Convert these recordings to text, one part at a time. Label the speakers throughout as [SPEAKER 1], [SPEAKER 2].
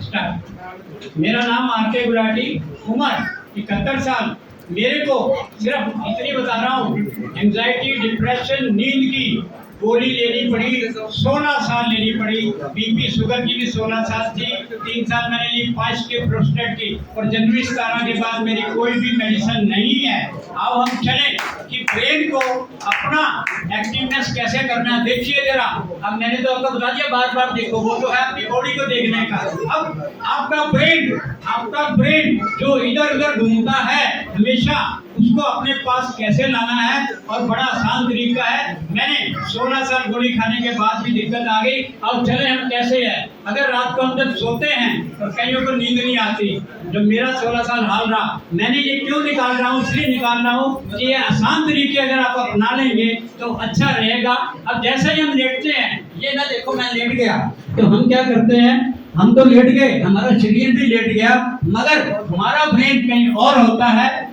[SPEAKER 1] Start. मेरा नाम R K. Gulati, उम्र 71 साल। मेरे को सिर्फ इतनी बता रहा हूँ, एंजाइटी, डिप्रेशन, नींद की गोली लेनी पड़ी, 16 साल लेनी पड़ी। बीपी शुगर की भी 16 साल थी। 3 साल मैंने ली 5 के प्रोस्टेट की, और जनवरी 17 के बाद मेरी कोई भी मेडिसिन नहीं है। अब हम चले कि ब्रेन को अपना एक्टिवनेस कैसे करना है, देखिए जरा। अब मैंने तो आपको बता दिया, बार बार देखो, वो तो है अपनी बॉडी को देखने का। अब आपका ब्रेन जो इधर उधर घूमता है हमेशा, उसको अपने पास कैसे लाना है, और बड़ा आसान तरीका है। मैंने 16 साल गोली खाने के बाद भी दिक्कत आ गई। अब चले हम कैसे है। अगर रात को हम जब सोते हैं तो कईयों को नींद नहीं आती, जो मेरा 16 साल हाल रहा। मैंने ये क्यों निकाल रहा हूँ, इसलिए निकाल रहा हूँ कि ये आसान तरीके अगर आप अपना लेंगे तो अच्छा रहेगा। अब जैसे ही हम लेटते हैं, ये ना देखो मैं लेट गया, तो हम क्या करते हैं, हम तो लेट गए, हमारा शरीर भी लेट गया, मगर हमारा ब्रेन कहीं और होता है।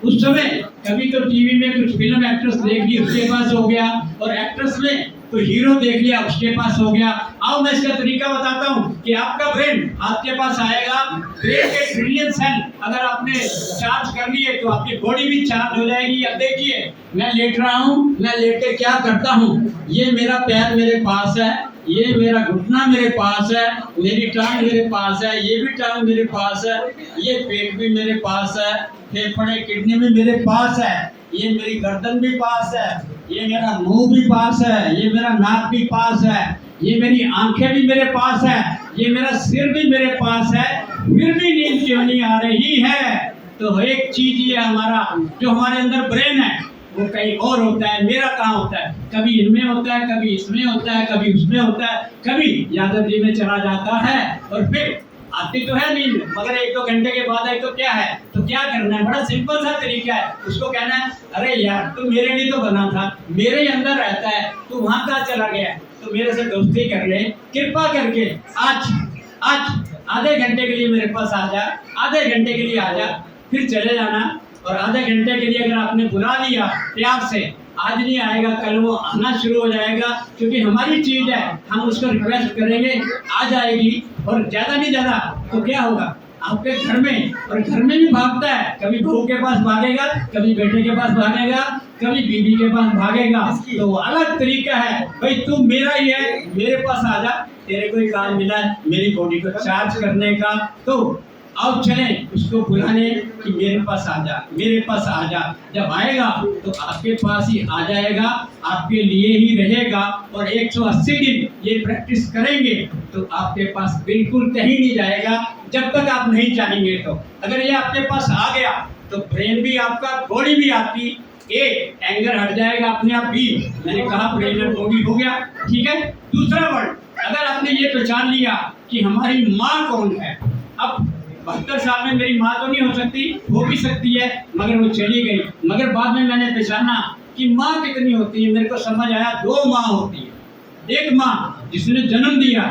[SPEAKER 1] उस समय कभी तो टीवी में कुछ फिल्म एक्ट्रेस देख ली, उसके पास हो गया, और एक्ट्रेस में तो हीरो देख लिया, उसके पास हो गया। आओ मैं इसका तरीका बताता हूँ कि आपका ब्रेन आपके पास आएगा। ब्रेन के ट्रिलियन सेल अगर आपने चार्ज कर लिए तो आपकी बॉडी भी चार्ज हो जाएगी। अब देखिए मैं लेट रहा हूँ, मैं लेट के क्या करता हूँ, ये मेरा पैर मेरे पास है, ये मेरा घुटना मेरे पास है, मेरी टांग मेरे पास है, ये भी टांग मेरे पास है, ये पेट भी मेरे पास है, फेफड़े किडनी भी मेरे पास है, ये मेरी गर्दन भी पास है, ये मेरा मुंह भी पास है, ये मेरा नाक भी पास है, ये मेरी आंखें भी मेरे पास है, ये मेरा सिर भी मेरे पास है। फिर भी नींद क्यों नहीं आ रही है? तो एक चीज ये हमारा जो हमारे अंदर ब्रेन है वो कहीं और होता है। मेरा कहाँ होता है, कभी इनमें होता है, कभी इसमें होता है, कभी उसमें होता है, कभी यादव जी में चला जाता है, और फिर आती तो है नींद, मगर 1-2 घंटे के बाद आई तो क्या है, तो क्या करना है, बड़ा सिंपल सा तरीका है। उसको कहना है, अरे यार तू मेरे लिए तो बना था, मेरे अंदर रहता है, तू वहां कहाँ चला गया, तो मेरे से दोस्ती कर ले, कृपा करके आज आधे घंटे के लिए मेरे पास आ जा, आधे घंटे के लिए आ जा, फिर चले जाना। और आधे घंटे के लिए अगर आपने बुला लिया प्यार से, आज नहीं आएगा कल वो आना शुरू हो जाएगा, क्योंकि हमारी चीज है, हम उसको रिक्वेस्ट करेंगे आ जाएगी। और ज्यादा नहीं ज्यादा तो क्या होगा आपके घर में, और घर में भी भागता है, कभी बहू के पास भागेगा, कभी बेटे के पास भागेगा, कभी बीवी के पास भागेगा। तो अलग तरीका है, भाई तू मेरा ही है, मेरे पास आ जा, तेरे को ही काम मिला है मेरी बॉडी को चार्ज करने का। तो आओ चलें उसको बुलाने कि मेरे पास आ जा, मेरे पास आ जा। जब आएगा तो आपके पास ही आ जाएगा, आपके लिए ही रहेगा। और 180 दिन ये प्रैक्टिस करेंगे तो आपके पास बिल्कुल कहीं नहीं जाएगा, जब तक आप नहीं चाहेंगे। तो अगर ये आपके पास आ गया तो ब्रेन भी आपका, बॉडी भी आपकी, एंगर हट जाएगा अपने आप भी। मैंने कहा ब्रेन और बॉडी हो गया, ठीक है। दूसरा वर्ड, अगर आपने ये पहचान लिया कि हमारी माँ कौन है। अब 72 साल में मेरी माँ तो नहीं हो सकती, हो भी सकती है, मगर वो चली गई। मगर बाद में मैंने पहचाना कि माँ कितनी होती है, मेरे को समझ आया 2 माँ होती है। एक माँ जिसने जन्म दिया,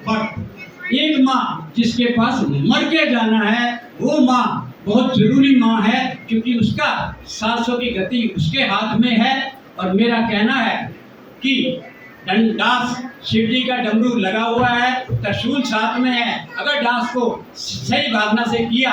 [SPEAKER 1] बट एक माँ जिसके पास मर के जाना है, वो माँ बहुत जरूरी माँ है, क्योंकि उसका सांसों की गति उसके हाथ में है। और मेरा कहना है कि डांस, शिव जी का डमरू लगा हुआ है, त्रिशूल साथ में है। अगर डांस को सही भावना से किया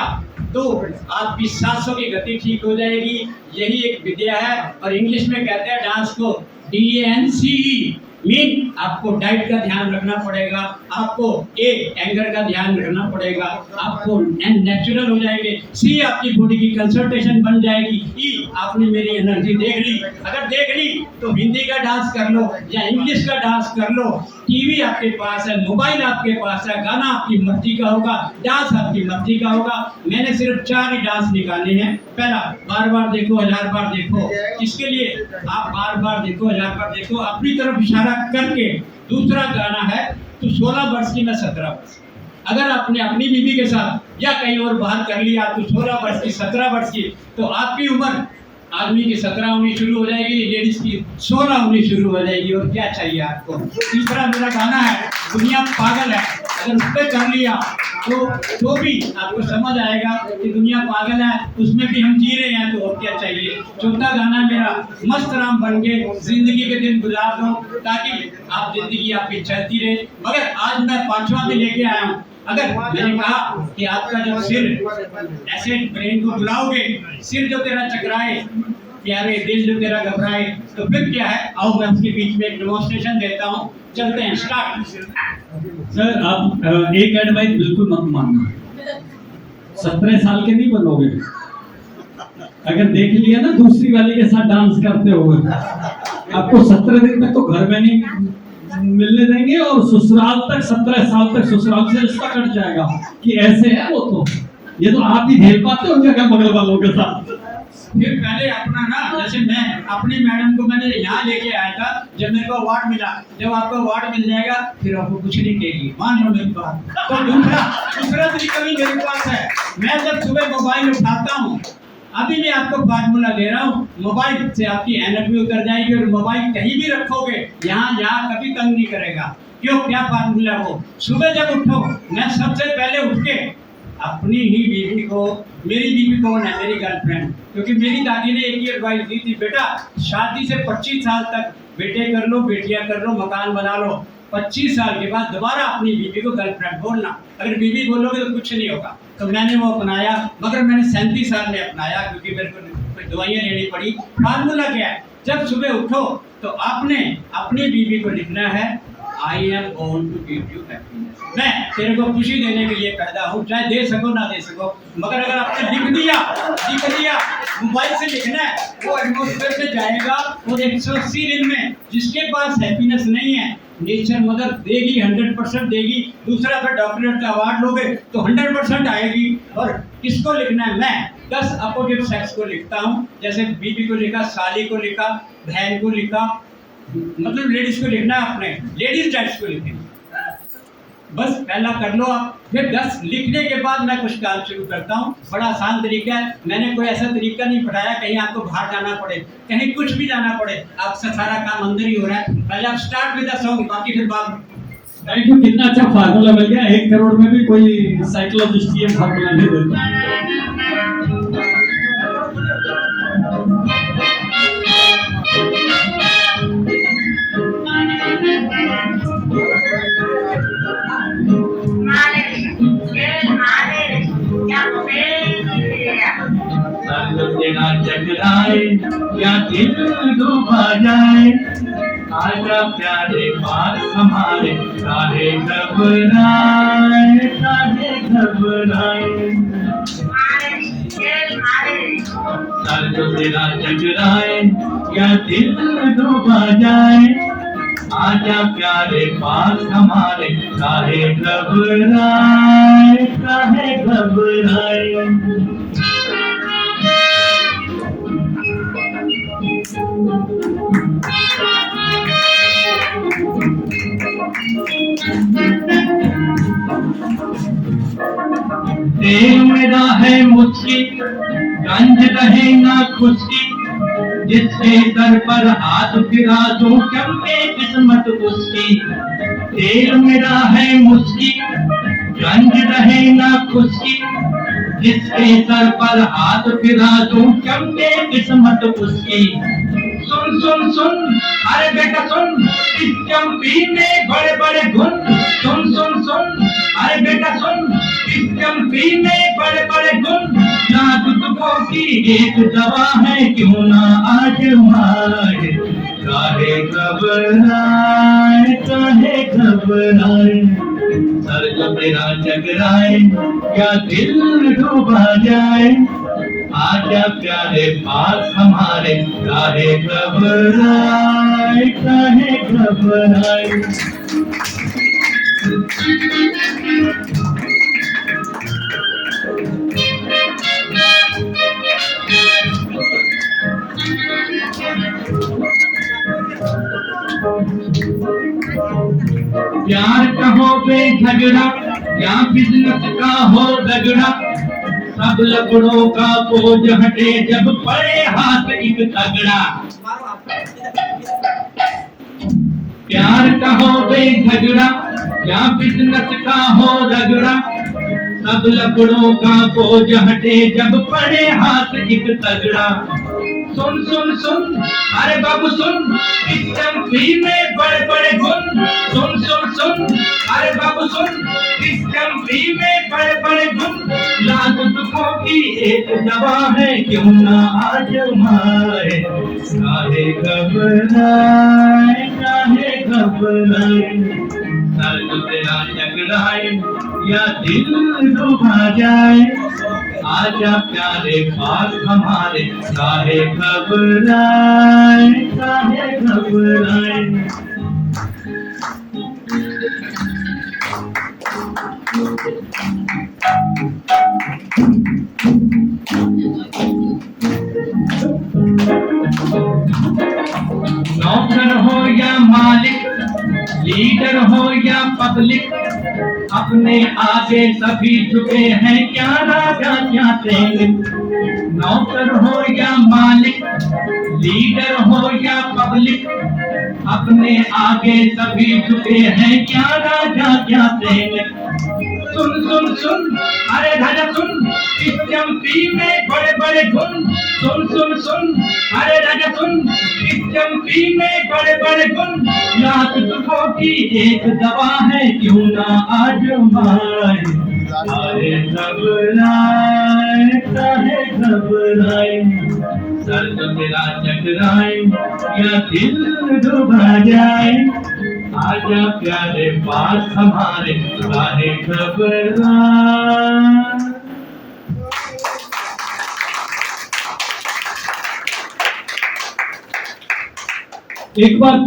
[SPEAKER 1] तो आपकी सांसों की गति ठीक हो जाएगी। यही एक विद्या है, और इंग्लिश में कहते हैं डांस को DANCE। मीन आपको डाइट का ध्यान रखना पड़ेगा, आपको एंगर का ध्यान रखना पड़ेगा, आपको नेचुरल हो जाएंगे। C आपकी बॉडी की कंसंट्रेशन बन जाएगी। E आपने मेरी एनर्जी देख ली, अगर देख ली तो हिंदी का डांस कर लो या इंग्लिश का डांस कर लो। टीवी आपके पास है, मोबाइल आपके पास है, गाना आपकी मर्जी का होगा, डांस आपकी मर्जी का होगा। मैंने सिर्फ 4 ही डांस निकाले हैं। पहला, बार बार देखो 1000 बार देखो, इसके लिए आप बार बार देखो 1000 बार देखो, अपनी तरफ इशारा करके। दूसरा गाना है तो 16 वर्ष की, मैं 17 वर्ष। अगर आपने अपनी बीवी के साथ या कहीं और बाहर कर लिया तो 16 वर्ष की, 17 वर्ष की, तो आपकी उम्र आदमी की 17-19 शुरू हो जाएगी, लेडीज की 16-19 शुरू हो जाएगी। और क्या चाहिए आपको। तीसरा मेरा गाना है दुनिया पागल है। अगर उस पर कर लिया तो भी आपको समझ आएगा कि दुनिया पागल है, उसमें भी हम जी रहे हैं, तो और क्या चाहिए। चौथा गाना मेरा मस्त राम बन के जिंदगी के दिन गुजार दो, ताकि आप जिंदगी आपकी चलती रहे। मगर आज मैं पांचवा भी लेके आया हूँ। अगर मैंने कहा कि आपका जब सिर ऐसे ब्रेन को बुलाओगे, सिर जो तेरा चकराए, प्यारे दिल जो तेरा घबराए, तो फिर क्या है, आओ मैं उसके बीच में एक डेमोन्स्ट्रेशन देता हूँ। चलते हैं, स्टार्ट।
[SPEAKER 2] सर आप एक एडवाइस बिल्कुल मत मानना, 17 साल के नहीं बनोगे। अगर देख लिया ना दूसरी वाली के साथ डांस करते हुए, आपको 17 दिन तक तो घर में नहीं मिलने देंगे, और ससुराल तक 17 साल तक ससुराल से रिश्ता कट जाएगा कि ऐसे है वो। तो ये तो आप ही झेल पाते हो जगह बगल वालों के साथ।
[SPEAKER 1] फिर पहले अपना ना, जैसे मैं अपनी मैडम को मैंने यहाँ लेके आया था, जब मेरे को अवार्ड मिला, जब आपको अवार्ड मिल जाएगा फिर आपको कुछ नहीं कहेगी, मान लो मेरी बात। तो दूसरा तरीका भी मेरे पास है। मैं जब सुबह मोबाइल उठाता हूँ, अभी मैं आपको फार्मूला दे रहा हूँ, मोबाइल से आपकी एनर्जी उतर जाएगी, और मोबाइल कहीं भी रखोगे यहाँ कभी तंग नहीं करेगा। क्यों, क्या फार्मूला? वो सुबह जब उठो, मैं सबसे पहले उठ के अपनी ही बीवी को, मेरी बीवी कौन है, मेरी गर्लफ्रेंड, क्योंकि मेरी दादी ने एक ही एडवाइस दी थी, बेटा शादी से 25 साल तक बेटे कर लो, बेटियां कर लो, मकान बना लो, 25 साल के बाद दोबारा अपनी बीवी को गर्लफ्रेंड बोलना। अगर बीवी बोलोगे तो कुछ नहीं होगा। तो मैंने वो अपनाया, मगर मैंने 37 साल में अपनाया, क्योंकि मेरे को दवाइयाँ लेनी पड़ी। फार्मूला क्या है, जब सुबह उठो तो आपने अपनी बीवी को लिखना है, I am born to give you happiness. मैं तेरे को खुशी देने के लिए पैदा हूँ, चाहे दे सको ना दे सको। मगर अगर आपने लिख दिया, मोबाइल से लिखना है, वो एटमॉस्फेयर में जाएगा, और 180 दिन में जिसके पास हैप्पीनेस नहीं है, नेचर मदर देगी, 100% देगी। दूसरा, फिर डॉक्टरेट का अवार्ड लोगे तो 100% आएगी। और किसको लिखना है? मैं 10 अपोजिट सेक्स को लिखता हूँ, जैसे बीबी को लिखा, साली को लिखा, बहन को लिखा, मतलब लेडीज को लिखना है, अपने लेडीज डैड्स को लिखें। बस पहला कर लो आप, फिर 10 लिखने के बाद मैं कुछ काम शुरू करता हूँ। बड़ा आसान तरीका है, मैंने कोई ऐसा तरीका नहीं बताया कहीं आपको बाहर जाना पड़े, कहीं कुछ भी जाना पड़े, आपका सारा काम अंदर ही हो रहा है। पहले आप स्टार्ट विद द सॉन्ग, बाकी फिर बाद।
[SPEAKER 2] थैंक यू, कितना अच्छा फार्मूला मिल गया। 1 करोड़ में भी कोई साइकोलॉजिस्ट ये फार्मूला नहीं देता। तेरा जगराए या दिल डूबा जाए, आजा प्यारे पास हमारे, काहे घबराए, काहे घबराए। सर जो तेरा जगराए या दिल डूबा जाए, आजा प्यारे पास हमारे, काहे घबराए, काहे घबराए। तेल मेरा है मुझकी, गंज रहे ना खुशकी, जिसके सर पर हाथ फिरा दूं चमके किस्मत उसकी। तेल मेरा है मुझकी, गंज रहे ना खुशकी, जिसके सर पर हाथ फिरा दूं चमके किस्मत उसकी। सुन सुन सुन, अरे बेटा सुन, इस चंपी में बड़े बड़े गुण। सुन सुन सुन, अरे बेटा सुन, इस चंपी में बड़े बड़े गुण। नाजुकों की एक दवा है, क्यों ना आजमाए, काहे घबराए, काहे घबराए। सर जो तेरा जगराए या दिल डूबा जाए, आजा प्यारे पास हमारे, काहे घबराए, काहे घबराए। प्यार का हो बेझगड़ा या बिजनेस का हो रगड़ा, सब लकड़ों का बोझ हटे जब पड़े हाथ एक तगड़ा। प्यार का हो बेझगड़ा क्या बिजनेस का हो रगड़ा, सब लकड़ों का बोझ हटे जब पड़े हाथ एक तगड़ा। सुन सुन सुन अरे बाबू सुन, इस चम्पी में बड़े बड़े गुण। सुन सुन सुन अरे बाबू सुन, इस चम्पी में बड़े बड़े गुण। लाख दुखों की एक दवा है, क्यों ना आजमाए। काहे घबराए, काहे घबराए, सर जो तेरा टकराए या दिल डूबा जाए। आजा प्यारे पास हमारे, काहे घबराए, काहे घबराए। नौकर हो या मालिक, लीडर हो या पब्लिक, अपने आगे सभी झुके हैं, क्या राजा क्या सैनिक। नौकर हो या मालिक, लीडर हो या पब्लिक, अपने आगे सभी झुके हैं, क्या राजा क्या सैनिक। सुन सुन सुन अरे राजा सुन, इस चम्पी में बड़े बड़े गुण। सुन सुन सुन अरे राजा सुन, इस चम्पी में बड़े बड़े गुण। लाख दुखों की एक दवा है, क्यों ना आजमाए। काहे घबराए, काहे घबराए, सर जो तेरा टकराए या दिल डूबा जाए। आजा प्यारे पास हमारे, काहे घबराए।
[SPEAKER 1] एक बार